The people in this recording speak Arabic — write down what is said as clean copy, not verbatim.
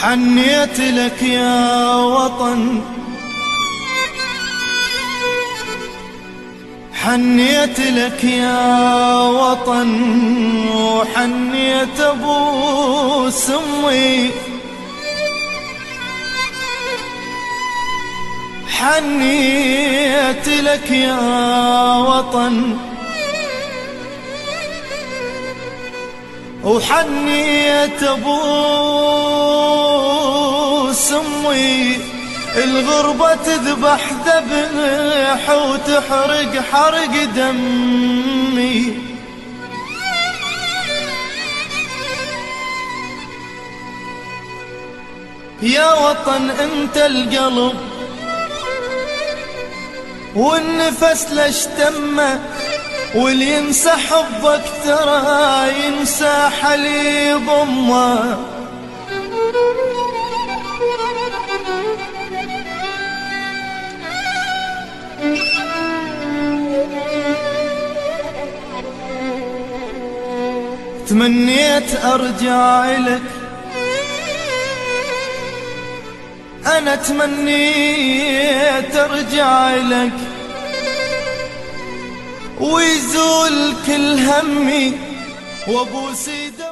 حنيت لك يا وطن، حنيت لك يا وطن، وحنيت ابو سمي، حنيت لك يا وطن، وحنيت ابو سمي. الغربة تذبح ذبح وتحرق حرق دمي، يا وطن انت القلب والنفس لاشتمه، واللي ينسى حبك ترى ينسى حليب امه. تمنيت ارجع لك، انا تمنيت ارجع لك، ويزول كل همي وابوس يدك.